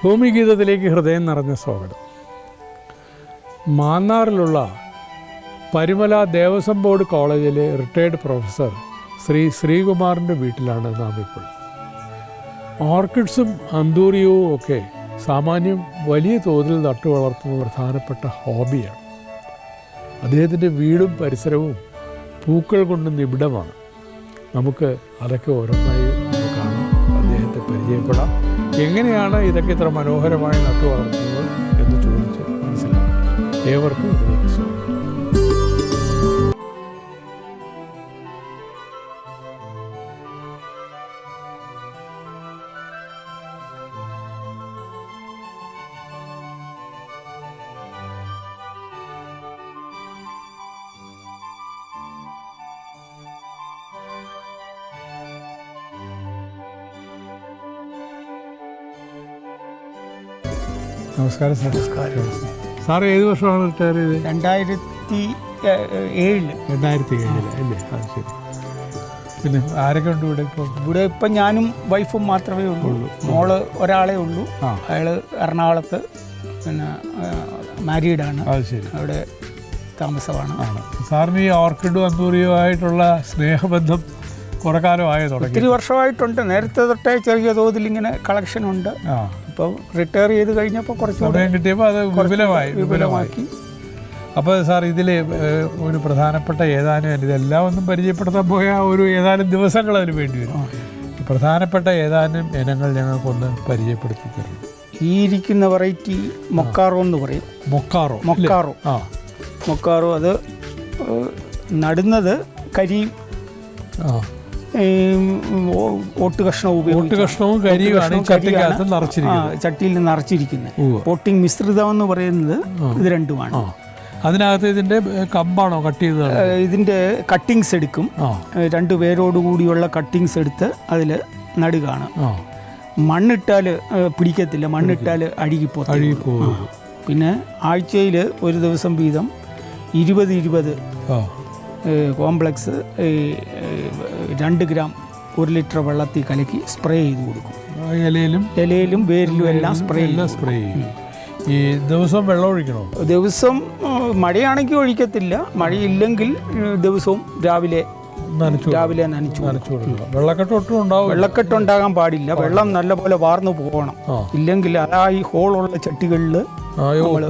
ഭൂമിഗീതത്തിലേക്ക് ഹൃദയം നിറഞ്ഞ സ്വാഗതം. മാന്നാറിലുള്ള പരിമല ദേവസ്വം ബോർഡ് കോളേജിലെ റിട്ടയർഡ് പ്രൊഫസർ ശ്രീ ശ്രീകുമാറിൻ്റെ വീട്ടിലാണ് നാം ഇപ്പോൾ. ഓർക്കിഡ്സും അന്തൂറിയവും ഒക്കെ സാമാന്യം വലിയ തോതിൽ നട്ടുവളർത്തുന്ന പ്രധാനപ്പെട്ട ഹോബിയാണ്. അദ്ദേഹത്തിൻ്റെ വീടും പരിസരവും പൂക്കൾ കൊണ്ട് നിബിഡമാണ്. നമുക്ക് അതൊക്കെ ഓരോന്നായി കാണാം, അദ്ദേഹത്തെ പരിചയപ്പെടാം. എങ്ങനെയാണ് ഇതൊക്കെ ഇത്ര മനോഹരമായി നട്ടു വളർത്തുന്നത് എന്ന് ചോദിച്ച് മനസ്സിലാക്കാം. ഏവർക്കും ഇതിലേക്ക് സ്വാഗതം. നമസ്കാരം സാർ. നമസ്കാരം. സാർ ഏത് വർഷമാണ് റിട്ടയർ ചെയ്തത്? 2007 അല്ലേ? അത് ശരി. പിന്നെ ആരൊക്കെ ഉണ്ട് ഇവിടെ ഇപ്പോൾ? ഇവിടെ ഇപ്പം ഞാനും വൈഫും മാത്രമേ ഉള്ളൂ. മോള് ഒരാളേ ഉള്ളൂ. അയാൾ എറണാകുളത്ത് പിന്നെ മാരീഡാണ്. അത് ശരി. അവിടെ താമസമാണ്. സാറിന് ഈ ഓർക്കിഡും അന്തൂറിയും ആയിട്ടുള്ള സ്നേഹബന്ധം കുറെ കാലമായി തുടങ്ങി? ഒത്തിരി വർഷമായിട്ടുണ്ട്. നേരത്തെ തൊട്ടേ ചെറിയ തോതിൽ ഇങ്ങനെ കളക്ഷൻ ഉണ്ട്. ഇപ്പോൾ റിട്ടയർ ചെയ്ത് കഴിഞ്ഞപ്പോൾ കുറച്ച് സമയം കിട്ടിയപ്പോൾ അത് വിപുലമാക്കി. അപ്പോൾ സാർ ഇതിൽ ഒരു പ്രധാനപ്പെട്ട ഏതാനും ഇതെല്ലാം ഒന്നും പരിചയപ്പെടുത്താൻ പോയാൽ ഒരു ഏതാനും ദിവസങ്ങൾ അതിന് വേണ്ടി വരും. പ്രധാനപ്പെട്ട ഏതാനും ഇനങ്ങൾ ഞങ്ങൾക്കൊന്ന് പരിചയപ്പെടുത്തി തരും. ഈ ഇരിക്കുന്ന വെറൈറ്റി മൊക്കാറോ എന്ന് പറയും. മൊക്കാറോ അത് നടുന്നത് കരിയും ഓട്ടുകഷ്ണവും ചട്ടിയിൽ നിറച്ചിരിക്കുന്നത്. പോട്ടിംഗ് മിശ്രിതം എന്ന് പറയുന്നത് ഇത് രണ്ടുമാണ്. അതിനകത്ത് ഇതിന്റെ കമ്പാണോ കട്ട് ചെയ്തത്? ഇതിന്റെ കട്ടിങ്സ് എടുക്കും. 2 പേരോടുകൂടിയുള്ള കട്ടിങ്സ് എടുത്ത് അതിൽ നടുകയാണ്. മണ്ണിട്ടാൽ പിടിക്കത്തില്ല, മണ്ണിട്ടാൽ അഴുകിപ്പോകും. പിന്നെ ആഴ്ചയിൽ ഒരു ദിവസം വീതം 20 കോംപ്ലക്സ് 2 ഗ്രാം 1 ലിറ്റർ വെള്ളത്തിൽ കലക്കി സ്പ്രേ ചെയ്ത് കൊടുക്കും. ഇലയിലും വേരിലും എല്ലാം സ്പ്രേ ചെയ്യും. ഈ ദിവസം വെള്ളം ഒഴിക്കണോ? ദിവസം മഴയാണെങ്കിൽ ഒഴിക്കത്തില്ല, മഴയില്ലെങ്കിൽ ദിവസവും രാവിലെ നനച്ചു കൊടുക്കണം. വെള്ളക്കെട്ടുണ്ടാകാൻ പാടില്ല. വെള്ളം നല്ലപോലെ വാർന്നു പോകണം. ഇല്ലെങ്കിൽ അതാ ഈ ഹോളുള്ള ചട്ടികളിൽ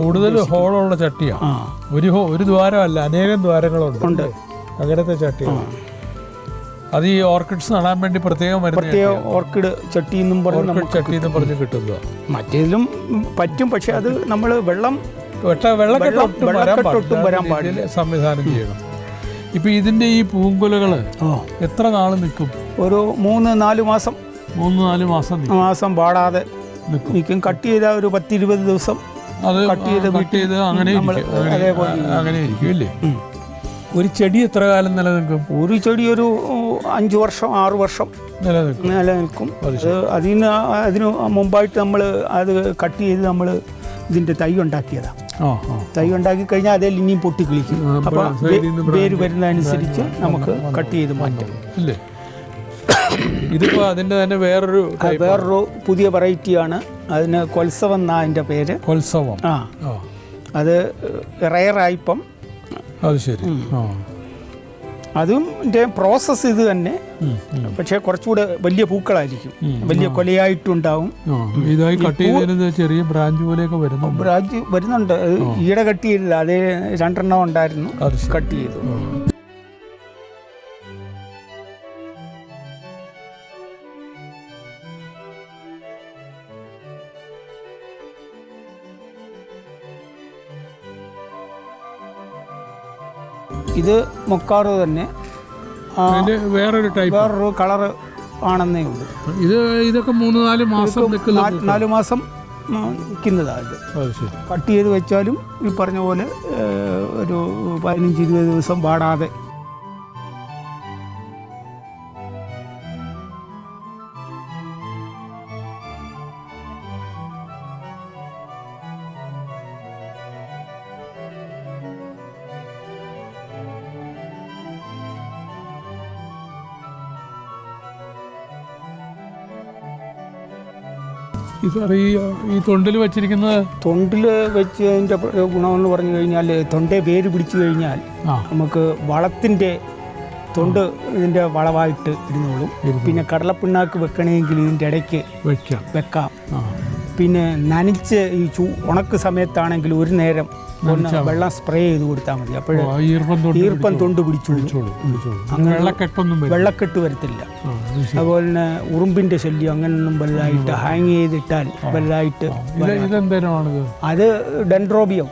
കൂടുതൽ ഹോളുള്ള ചട്ടിയാണ്. ഒരു ദ്വാരമല്ല, അനേകം ദ്വാരങ്ങളുണ്ട് അങ്ങനത്തെ ചട്ടികൾ. അത് ഈ ഓർക്കിഡ്സ് നടാൻ വേണ്ടി പ്രത്യേക ഓർക്കിഡ് ചട്ടി എന്നും പറഞ്ഞ് കിട്ടുന്നത്. മറ്റേതിലും പറ്റും, പക്ഷെ അത് നമ്മൾ വെള്ളക്കെട്ടൊട്ടും വരാൻ പാടില്ല, സംവിധാനം ചെയ്യണം. ഇപ്പൊ ഇതിന്റെ ഈ പൂങ്കുലകള് എത്ര നാള് നിൽക്കും? ഒരു 3-4 മാസം പാടാതെ നിൽക്കും. കട്ട് ചെയ്താൽ ഒരു 10-20 ദിവസം അത് കട്ട് ചെയ്ത് അങ്ങനെ ഇരിക്കും അല്ലേ? ഒരു ചെടി എത്ര കാലം നിലനിൽക്കും? ഒരു ചെടി ഒരു 5 വർഷം 6 വർഷം നിലനിൽക്കും. അതിന് മുമ്പായിട്ട് നമ്മൾ അത് കട്ട് ചെയ്ത് നമ്മൾ ഇതിന്റെ തൈ ഉണ്ടാക്കിയതാണ്. തൈ ഉണ്ടാക്കി കഴിഞ്ഞാൽ അതിൽ ഇനിയും പൊട്ടി കിളിക്കും. അപ്പോൾ വേര് വരുന്നതനുസരിച്ച് നമുക്ക് കട്ട് ചെയ്ത് മാറ്റാം അല്ലേ? ഇതിപ്പോ അതിന്റെ തന്നെ വേറൊരു പുതിയ വെറൈറ്റിയാണ്. അതിന് കൊൽസവം എന്നാ അതിന്റെ പേര്. കൊൽസവം. അത് റയറായിപ്പം. അത് ശരി. അതും പ്രോസസ്സ് ഇത് തന്നെ, പക്ഷെ കുറച്ചുകൂടെ വലിയ പൂക്കളായിരിക്കും, വലിയ കൊലയായിട്ടുണ്ടാവും. ഇതായി കട്ട് ചെയ്ത് ചെറിയ ബ്രാഞ്ച് പോലെയൊക്കെ വരുന്നുണ്ട്. ഈടെ കട്ട് ചെയ്തില്ല, അതേ 2 എണ്ണം ഉണ്ടായിരുന്നു, കട്ട് ചെയ്തു. ഇത് മൊക്കാറോ തന്നെ, വേറൊരു കളറ് ആണെന്നേ ഉള്ളൂ. ഇതൊക്കെ 3-4 മാസം 4 മാസം നിൽക്കുന്നതാണ്. ഇത് കട്ട് ചെയ്ത് വെച്ചാലും ഈ പറഞ്ഞ പോലെ ഒരു 15-20 ദിവസം പാടാതെ. ഈ സാർ ഈ തൊണ്ടിൽ വെച്ചിരിക്കുന്നത് തൊണ്ടിൽ വെച്ച് അതിൻ്റെ ഗുണമെന്ന് പറഞ്ഞു കഴിഞ്ഞാൽ തൊണ്ടേ വേര് പിടിച്ചു കഴിഞ്ഞാൽ നമുക്ക് വളത്തിൻ്റെ തൊണ്ട് ഇതിൻ്റെ വളമായിട്ട് ഇരുന്നോളും. പിന്നെ കടലപ്പിണ്ണാക്ക് വെക്കണമെങ്കിൽ ഇതിൻ്റെ ഇടയ്ക്ക് വെക്കാം. പിന്നെ നനച്ച് ഈ ഉണക്ക് സമയത്താണെങ്കിൽ ഒരു നേരം ഒന്ന് വെള്ളം സ്പ്രേ ചെയ്ത് കൊടുത്താൽ മതി. അപ്പോൾ ഈർപ്പം തൊണ്ട് പിടിച്ചോളൂ. അങ്ങനെ വെള്ളക്കെട്ട് വരത്തില്ല. അതുപോലെ തന്നെ ഉറുമ്പിൻ്റെ ശല്യം അങ്ങനെയൊന്നും വലുതായിട്ട് ഹാങ് ചെയ്തിട്ടാൽ വലുതായിട്ട് അത് ഡെൻഡ്രോബിയം.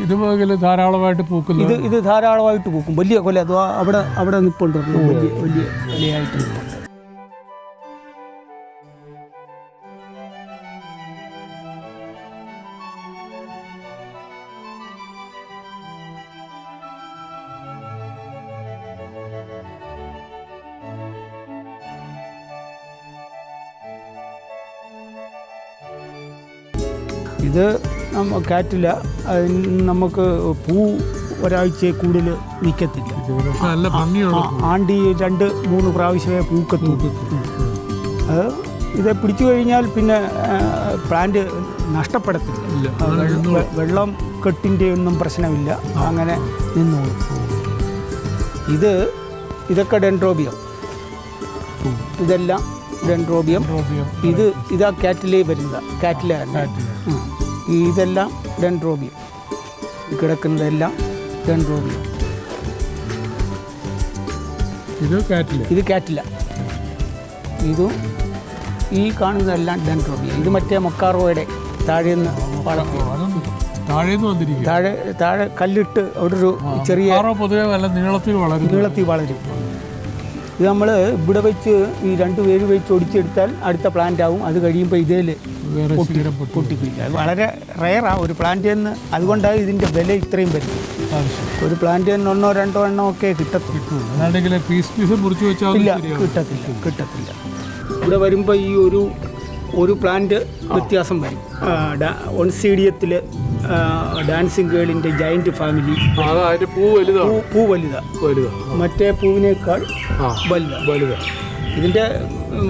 ഇത് ധാരാളമായിട്ട് പൂക്കും. ഇത് ധാരാളമായിട്ട് പൂക്കും. വലിയ കൊല അത് അവിടെ നിൽപ്പുണ്ട്. വലിയ കൊലയായിട്ട് നിൽപ്പുണ്ട്. ഇത് കാറ്റില്ല. നമുക്ക് പൂ ഒരാഴ്ച കൂടുതൽ നിൽക്കത്തില്ല. ആണ്ടി 2-3 പ്രാവശ്യമേ പൂക്കത്തുള്ളൂ. അത് ഇത് പിടിച്ചു കഴിഞ്ഞാൽ പിന്നെ പ്ലാന്റ് നഷ്ടപ്പെടത്തില്ല. വെള്ളം കെട്ടിൻ്റെ ഒന്നും പ്രശ്നമില്ല. അങ്ങനെ നിന്നോളും. ഇതൊക്കെ ഡെൻഡ്രോബിയം. ഇതെല്ലാം ഡെൻഡ്രോബിയം. ഇതാ കാറ്റിലേ വരുന്ന കാറ്റില. ഇതെല്ലാം ഡെൻഡ്രോബിയം. കിടക്കുന്നതെല്ലാം ഡെൻഡ്രോബിയം. ഇത് കാറ്റില. ഇതും ഈ കാണുന്നതെല്ലാം ഡെൻഡ്രോബിയം. ഇത് മറ്റേ മൊക്കാറോയുടെ താഴേന്ന് താഴെ കല്ലിട്ട് ഒരു ചെറിയ നീളത്തിൽ വളരും. ഇത് നമ്മൾ ഇവിടെ വെച്ച് ഈ 2 വേര് വെച്ച് ഒടിച്ചെടുത്താൽ അടുത്ത പ്ലാന്റ് ആവും. അത് കഴിയുമ്പോൾ ഇതിൽ പൊട്ടിക്കില്ല. അത് വളരെ റെയറാണ് ഒരു പ്ലാന്റ് നിന്ന്. അതുകൊണ്ടാണ് ഇതിൻ്റെ വില ഇത്രയും വരും. ഒരു പ്ലാന്റ് തന്നെ 1-2 എണ്ണം ഒക്കെ കിട്ടത്തില്ല. കിട്ടത്തില്ല. ഇവിടെ വരുമ്പോൾ ഈ ഒരു പ്ലാന്റ് വ്യത്യാസം വരും. ഒൺസീഡിയത്തിൽ ഡാൻസിങ് ഗേളിൻ്റെ ജയൻറ്റ് ഫാമിലി പൂ വലുതാണ്. മറ്റേ പൂവിനേക്കാൾ വലുതാണ്. ഇതിൻ്റെ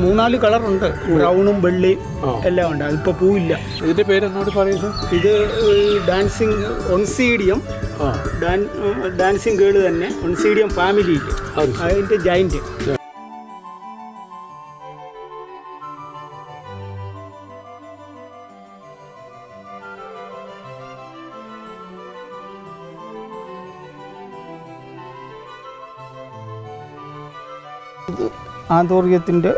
4 കളറുണ്ട്. ബ്രൗണും വെള്ളയും എല്ലാം ഉണ്ട്. അതിപ്പോൾ പൂവില്ല. ഇതിൻ്റെ പേര് എന്നോട് പറയുന്നത് ഇത് ഡാൻസിങ് ഒൺസീഡിയം. ഡാൻസിങ് ഗേള് തന്നെ ഒൺസീഡിയം ഫാമിലിയിൽ അതിൻ്റെ ജയൻറ്റ്. ആന്തോറിയത്തിൻ്റെ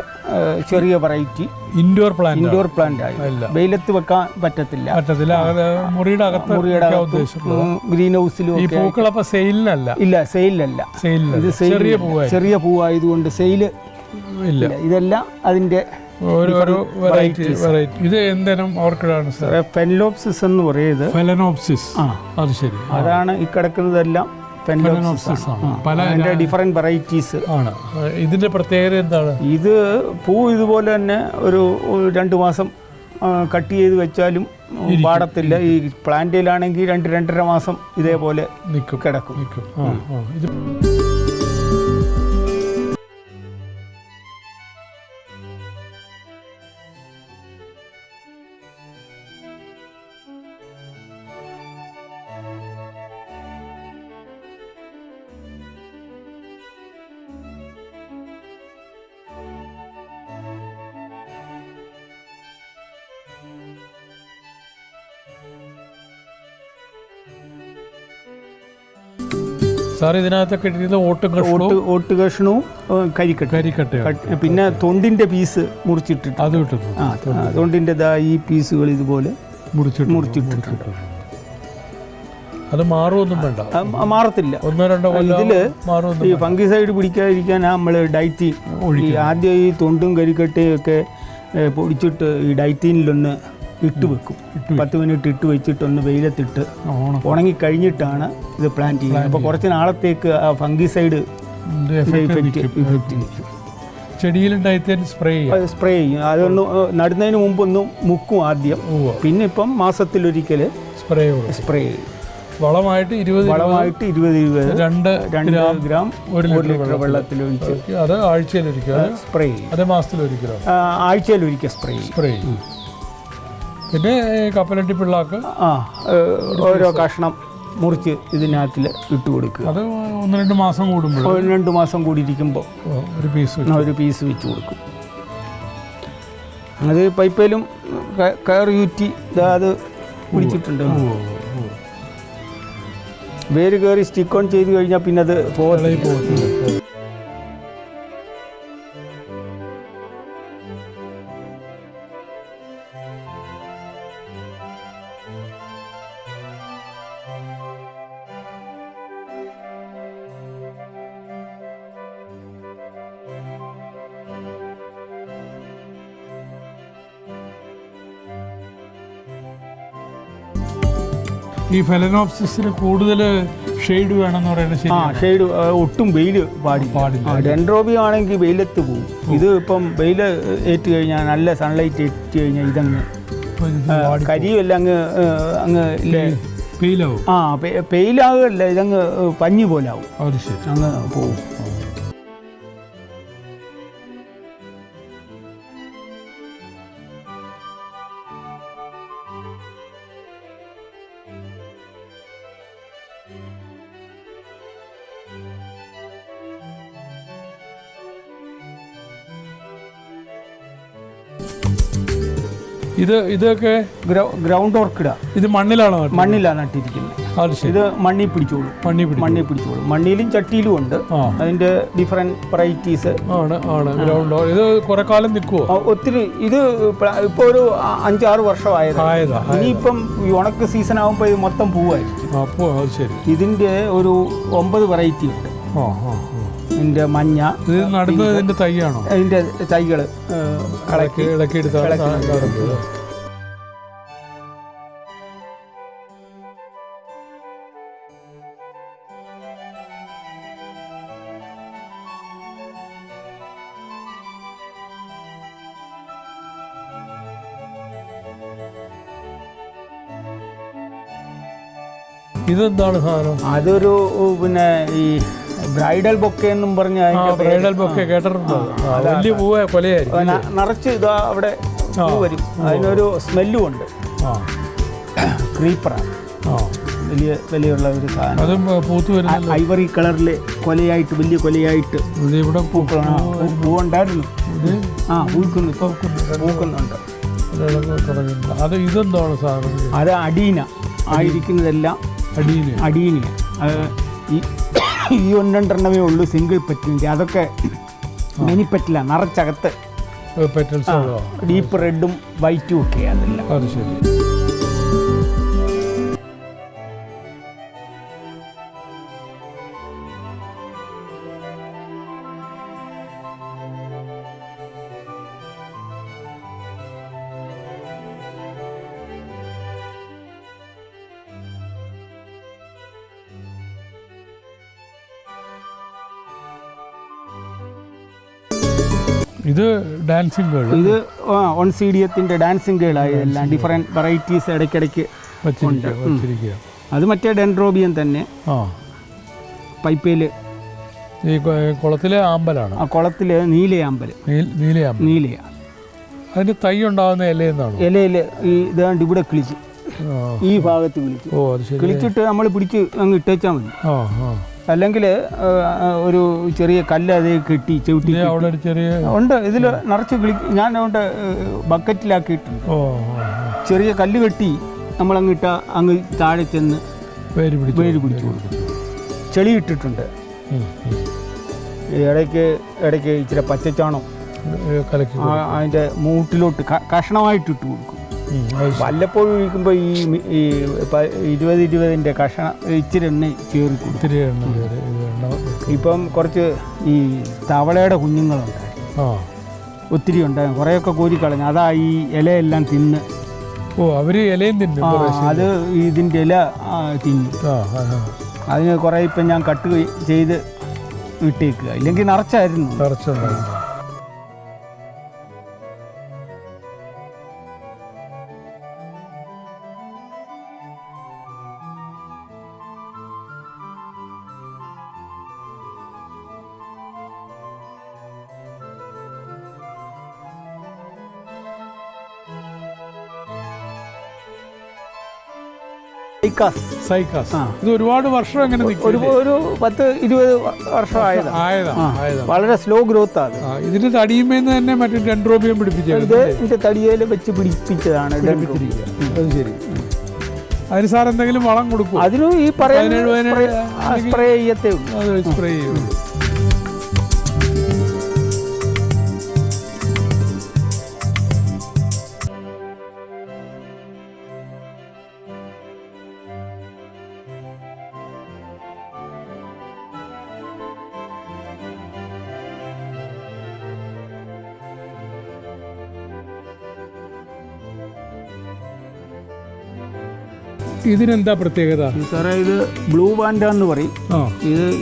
ചെറിയ വെറൈറ്റി ഇൻഡോർ പ്ലാന്റ് ആയി. വെയിലത്ത് വെക്കാൻ പറ്റത്തില്ല. മുറിയുടെ അകത്ത് ഗ്രീൻ ഹൗസിലും. ഇല്ല, സെയിലല്ല. ഇത് ചെറിയ പൂവായതുകൊണ്ട് സെയില് ഇല്ല. ഇതെല്ലാം അതിൻ്റെ ഇത് എന്തെങ്കിലും ഓർക്കിഡാണ് സാർ? ഫെനലോപ്സിസ് എന്ന് പറയുന്നത്. അതാണ് ഈ കിടക്കുന്നതെല്ലാം ഡിഫറെന്റ് വെറൈറ്റീസ് ആണ്. ഇതിന്റെ പ്രത്യേകത എന്താണ്? ഇത് പൂ ഇതുപോലെ തന്നെ ഒരു 2 മാസം കട്ട് ചെയ്ത് വെച്ചാലും പാടത്തില്ല. ഈ പ്ലാന്റിലാണെങ്കിൽ 2-2.5 മാസം ഇതേപോലെ കിടക്കും. സാർ ഇതിനകത്തൊക്കെ ഓട്ട് കഷ്ണവും കരിക്കട്ട പിന്നെ തൊണ്ടിന്റെ പീസ് മുറിച്ചിട്ടിട്ട് അത് കിട്ടുന്നു. തൊണ്ടിന്റെ ഈ പീസുകൾ ഇതുപോലെ മുറിച്ചിട്ടിട്ടുണ്ട്. അത് മാറുമൊന്നും വേണ്ട, മാറത്തില്ല. 1-2 ഇതില് ഈ ഫംഗിസൈഡ് പിടിക്കാതിരിക്കാൻ നമ്മൾ ഡൈറ്റീൻ ആദ്യം ഈ തൊണ്ടും കരിക്കട്ടയും ഒക്കെ പൊടിച്ചിട്ട് ഈ ഡൈറ്റീനിലൊന്ന് ഇട്ട് വെക്കും. 10 മിനിറ്റ് ഇട്ട് വെച്ചിട്ടൊന്ന് വെയിലത്തിട്ട് ഉണങ്ങി കഴിഞ്ഞിട്ടാണ് ഇത് പ്ലാന്റ് ചെയ്യുന്നത്. അപ്പോൾ കുറച്ച് നാളത്തേക്ക് ആ ഫംഗിസൈഡ് ചെടിയിലും സ്പ്രേ ചെയ്യും. അതൊന്ന് നടുന്നതിന് മുമ്പൊന്നും മുക്കും ആദ്യം. പിന്നെ ഇപ്പം മാസത്തിലൊരിക്കൽ സ്പ്രേ ചെയ്യും. വളമായിട്ട് 20 വളമായിട്ട് 20 2 ഗ്രാം 1 ലിറ്റർ വെള്ളത്തിലൊഴിച്ച് അത് ആഴ്ചയിലൊരിക്കൽ സ്പ്രേ അതേ മാസത്തിലൊരിക്കലോ ആഴ്ചയിലൊരിക്കൽ സ്പ്രേ പിന്നെ കപ്പലണ്ടി പിള്ളാക്ക് ഓരോ കഷ്ണം മുറിച്ച് ഇതിനകത്തിൽ ഇട്ട് കൊടുക്കുക. അത് 1-2 മാസം കൂടുമ്പോൾ 2 മാസം കൂടി ഇരിക്കുമ്പോൾ ഒരു പീസ് വെച്ച് കൊടുക്കും. അത് പൈപ്പിലും കയർ ചുറ്റി അത് പിടിച്ചിട്ടുണ്ട്. വേര് കയറി സ്റ്റിക്ക് ഓൺ ചെയ്ത് കഴിഞ്ഞാൽ പിന്നെ അത് പോകത്തില്ല. ഈ ഫെലനോപ്സിസിന് കൂടുതൽ ഷെയ്ഡ് വേണമെന്ന് പറയുന്നത് ഷെയ്ഡ് ഒട്ടും വെയിൽ പാടില്ല. ഡെൻഡ്രോബിയം ആണെങ്കിൽ വെയിലത്ത് പോകും. ഇത് ഇപ്പം വെയിൽ ഏറ്റ് കഴിഞ്ഞാൽ നല്ല സൺലൈറ്റ് ഏറ്റ് കഴിഞ്ഞാൽ ഇതങ്ങ് കരിയുമല്ല അങ്ങ് ഇല്ലേ പെയിലാവും. പെയിലാകല്ല, ഇതങ്ങ് പഞ്ഞി പോലാവും, അങ്ങ് പോവും. ഇതൊക്കെ ഗ്രൗണ്ട് ഓർക്കിഡാ. ഇത് മണ്ണിലാണ് നട്ടിരിക്കുന്നത്. ഇത് മണ്ണിൽ പിടിച്ചോളും. മണ്ണിലും ചട്ടിയിലും ഉണ്ട്. അതിന്റെ ഡിഫറെന്റ് വെറൈറ്റീസ് ഇത് കുറെ കാലം നിൽക്കുമോ? ഒത്തിരി. ഇത് ഇപ്പൊ ഒരു 5-6 വർഷം ആയതാ. ഇനിയിപ്പം ഈ ഉണക്ക് സീസൺ ആകുമ്പോൾ ഇത് മൊത്തം പൂവായിരിക്കും. ഇതിന്റെ ഒരു 9 വെറൈറ്റി ഉണ്ട്. ഇതിന്റെ മഞ്ഞ നടുന്നതിന്റെ തൈയാണോ? അതിന്റെ തൈകള് ഇളക്കിയെടുത്ത് ഇതെന്താണ് സാധനം? അതൊരു പിന്നെ ഈ ബ്രൈഡൽ ബൊക്കെ എന്നും പറഞ്ഞ ബ്രൈഡൽ ബൊക്കെ കേട്ടിട്ടുണ്ടോ? വലിയ പൂവ് കൊലയായിരിക്കും. നിറച്ച് ഇതാ അവിടെ വരും. അതിനൊരു സ്മെല്ലും ഉണ്ട്. ക്രീപ്പറാണ്, വലിയ വിലയുള്ള ഒരു സാധനം. അതും പൂത്ത് വരുന്ന ഐവറി കളറിലെ കൊലയായിട്ട്, വലിയ കൊലയായിട്ട് ഇവിടെ പൂവുണ്ടായിരുന്നു. പൂക്കുന്നു, ഇപ്പൊ പൂക്കുന്നുണ്ട്. അത് ഇതെന്താണ് സാധനം? അത് അടീന ആയിരിക്കുന്നതെല്ലാം. അടീന ഈ 1-2 ഉള്ളൂ സിംഗിൾ പെറ്റിൻ്റെ. അതൊക്കെ മിനി പെറ്റില, നിറച്ചകത്ത് ഡീപ്പ് റെഡും വൈറ്റും ഒക്കെ. അതെല്ലാം അത് ശരി. ഇത് ഡാൻസിങ് ഗേൾ. ഇത് ഓൺസീഡിയത്തിൻ്റെ ഡാൻസിങ് ഗേളായി. എല്ലാം ഡിഫറെൻറ്റ് വെറൈറ്റീസ് ഇടയ്ക്കിടയ്ക്ക് ഉണ്ട്. അത് മറ്റേ ഡെൻഡ്രോബിയം തന്നെ. പൈപ്പയിൽ ഈ കുളത്തിലെ ആമ്പലാണ്. കുളത്തിലെ നീലയാമ്പൽ. നീലയാണ്. അതിന് തൈ ഉണ്ടാകുന്ന ഇലയെന്നാണ്. ഇലയിൽ ഈ ഇതാണ്ട് ഇവിടെ കിളിച്ച്, ഈ ഭാഗത്ത് കിളിച്ചിട്ട് നമ്മൾ പിടിച്ച് അങ്ങ് ഇട്ടേച്ചാൽ മതി. അല്ലെങ്കിൽ ഒരു ചെറിയ കല്ല് അതേ കെട്ടി ചവിട്ടി ഉണ്ട്. ഇതിൽ നിറച്ച് ഞാൻ അതുകൊണ്ട് ബക്കറ്റിലാക്കിയിട്ടുണ്ട്. ചെറിയ കല്ല് കെട്ടി നമ്മളങ്ങ് ഇട്ട അങ്ങ് താഴെ ചെന്ന് വേര് പിടിച്ചു കൊടുക്കും. ചെളി ഇട്ടിട്ടുണ്ട്. ഇടയ്ക്ക് ഇച്ചിരി പച്ചച്ചാണം അതിൻ്റെ മൂട്ടിലോട്ട് കഷ്ണമായിട്ട് ഇട്ട് കൊടുക്കും. വല്ലപ്പോഴും ഒഴിക്കുമ്പോൾ ഈ 20-20 കഷ്ണം ഇച്ചിരി എണ്ണ ചേർക്കും. ഇപ്പം കുറച്ച് ഈ തവളയുടെ കുഞ്ഞുങ്ങളുണ്ടായിരുന്നു, ഒത്തിരി ഉണ്ടായിരുന്നു. കുറേയൊക്കെ കോരിക്കളഞ്ഞു. അതാ ഈ ഇലയെല്ലാം തിന്ന്. അവര് ഇലയും തിന്നു. അത് ഇതിൻ്റെ ഇല തിന്നു. അതിന് കുറേ ഇപ്പം ഞാൻ കട്ട് ചെയ്ത് ഇട്ടേക്കുക. ഇല്ലെങ്കിൽ നിറച്ചായിരുന്നു. സൈക്കാസ്. ഇത് ഒരുപാട് വർഷം എങ്ങനെ ഒരു 10-20 വർഷം ആയതാണ്. വളരെ സ്ലോ ഗ്രോത്ത് ആണ്. ഇതിന്റെ തടിയുമേന്ന് തന്നെ മറ്റേ ഡെൻഡ്രോബിയം പിടിപ്പിച്ചത് ഇതിന്റെ തടിയിൽ വെച്ച് പിടിപ്പിച്ചതാണ്. അത് ശരി. അതിന് സാർ എന്തെങ്കിലും വളം കൊടുക്കും? അതിനും ഈ സ്പ്രേ ചെയ്യത്തേ ഉള്ളൂ. സ്പ്രേ ചെയ്യും. ഇതിനെന്താ പ്രത്യേകത സാറേ? ഇത് ബ്ലൂ വാൻഡ എന്ന് പറയും.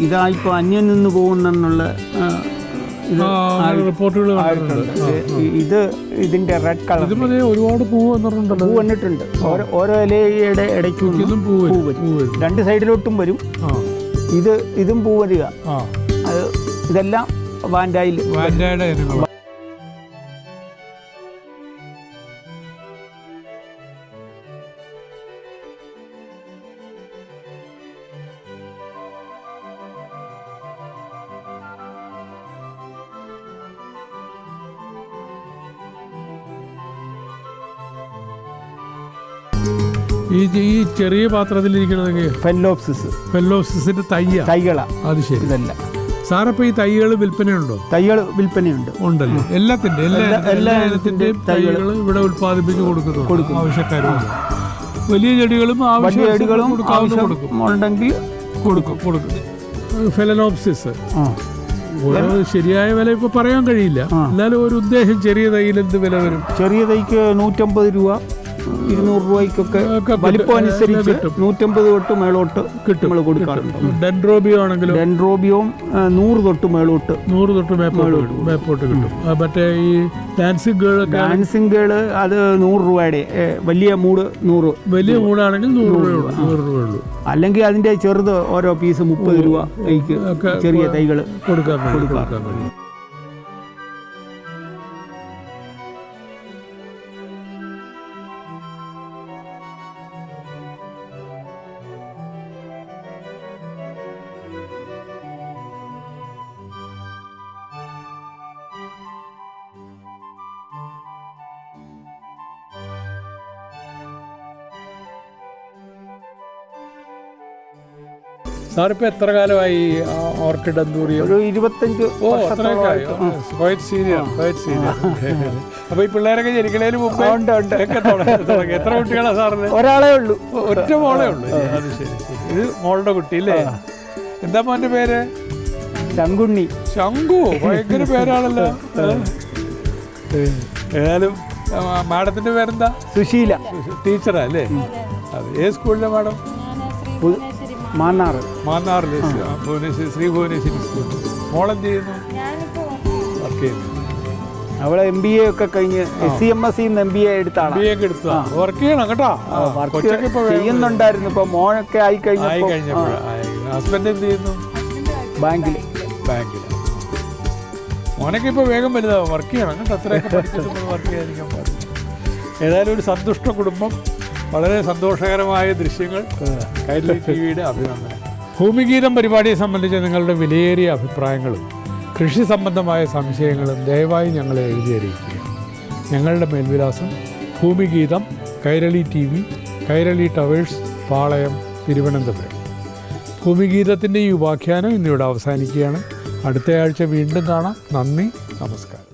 ഇതായിപ്പോ അന്യം നിന്ന് പോകുന്നുള്ള റിപ്പോർട്ടുകൾ. ഇത് ഇതിന്റെ റെഡ് കളർ. ഒരുപാട് പൂവ് വന്നിട്ടുണ്ട്. ഓരോ ഇലയുടെ ഇടയ്ക്കും പൂവ് വരും. 2 സൈഡിലോട്ടും വരും. ഇതും പൂ വരിക. അത് ഇതെല്ലാം വാൻഡയുടെ ഇനങ്ങൾ. ഈ ചെറിയ പാത്രത്തിലിരിക്കണതൊക്കെ ഫെല്ലോപ്സിസിന്റെ തൈകളാ. അത് ശരി. ഇതല്ല സാറപ്പോ ഈ തൈകൾ വിൽപ്പനയുണ്ടോ? തൈകൾ വിൽപ്പനയുണ്ട്. ഉണ്ടല്ലോ. എല്ലാ ഇനത്തിന്റെയും തൈകൾ ഇവിടെ ഉത്പാദിപ്പിച്ച് കൊടുക്കുന്നു ആവശ്യക്കാരുണ്ട്. വലിയ ചെടികളും ഉണ്ടെങ്കിൽ കൊടുക്കും. ഫെലനോപ്സിസ് ശരിയായ വില ഇപ്പൊ പറയാൻ കഴിയില്ല. എന്നാലും ഒരു ഉദ്ദേശം, ചെറിയ തൈയിൽ എന്ത് വില വരും? ചെറിയ തൈക്ക് 150 രൂപ, 200 രൂപയ്ക്കൊക്കെ വലിപ്പം അനുസരിച്ച് 150 തൊട്ട് മേളോട്ട് നമ്മൾ കൊടുക്കാറുണ്ട്. ഡെൻഡ്രോബിയോ ആണെങ്കിലും ഡെൻഡ്രോബിയോം 100 തൊട്ട് മേളോട്ട് 100 തൊട്ട് മേപ്പോട്ട് കിട്ടും. മറ്റേ ഈ ഡാൻസിംഗ് ഗേൾ അത് 100 രൂപയുടെ വലിയ മൂട് 100. വലിയ മൂടാണെങ്കിൽ 100 രൂപയുള്ളൂ. അല്ലെങ്കിൽ അതിന്റെ ചെറുത് ഓരോ പീസ് 30 രൂപ ചെറിയ തൈകൾ കൊടുക്കാൻ കഴിയും. സാറിപ്പോൾ എത്ര കാലമായി ഓർക്കിഡ് അന്തൂറിയം? ഒരു 25 അപ്പൊ ഈ പിള്ളേരൊക്കെ ജനിക്കണേന് മുമ്പേ എത്ര കുട്ടികളാ സാറിന്? ഒരാളേ ഉള്ളൂ. ഒറ്റ മോളേ ഉള്ളൂ. അത് ശരി. ഇത് മോളുടെ കുട്ടി അല്ലേ? എന്താ മോന്റെ പേര്? ശങ്കുണ്ണി. ശങ്കു, ഭയങ്കര പേരാണല്ലോ. ഏതായാലും മാഡത്തിന്റെ പേരെന്താ? സുശീല. ടീച്ചറാ അല്ലേ? അതെ. ഏത് സ്കൂളിലെ മാഡം? മാന്നാറില് ശ്രീ ഭുവനേശ്വരി സ്കൂൾ. മോളെന്ത് ചെയ്യുന്നു? വർക്ക് ചെയ്യുന്നു. അവളെ MBA ഒക്കെ കഴിഞ്ഞ് SCMSE MBA എടുത്താണ്. വർക്ക് ചെയ്യണം കേട്ടോ. ചെയ്യുന്നുണ്ടായിരുന്നു. ഇപ്പൊ മോനൊക്കെ ആയി കഴിഞ്ഞപ്പോൾ. ഹസ്ബൻഡ് എന്ത് ചെയ്യുന്നു? ബാങ്കിൽ. മോനൊക്കെ ഇപ്പൊ വേഗം വലുതാവും. വർക്ക് ചെയ്യണം കേട്ടോ. അത്രയൊക്കെ പഠിച്ചിട്ട് വർക്ക് ചെയ്യാതിരിക്കാൻ പാടില്ല. ഏതായാലും ഒരു സന്തുഷ്ട കുടുംബം, വളരെ സന്തോഷകരമായ ദൃശ്യങ്ങൾ. കൈരളി TVയുടെ അഭിനന്ദനം. ഭൂമിഗീതം പരിപാടിയെ സംബന്ധിച്ച് നിങ്ങളുടെ വിലയേറിയ അഭിപ്രായങ്ങളും കൃഷി സംബന്ധമായ സംശയങ്ങളും ദയവായി ഞങ്ങളെ എഴുതി അറിയിക്കുക. ഞങ്ങളുടെ മേൽവിലാസം ഭൂമിഗീതം, കൈരളി TV, കൈരളി ടവേഴ്സ്, പാളയം, തിരുവനന്തപുരം. ഭൂമിഗീതത്തിൻ്റെ ഈ ഉപാഖ്യാനം ഇന്നിവിടെ അവസാനിക്കുകയാണ്. അടുത്തയാഴ്ച വീണ്ടും കാണാം. നന്ദി, നമസ്കാരം.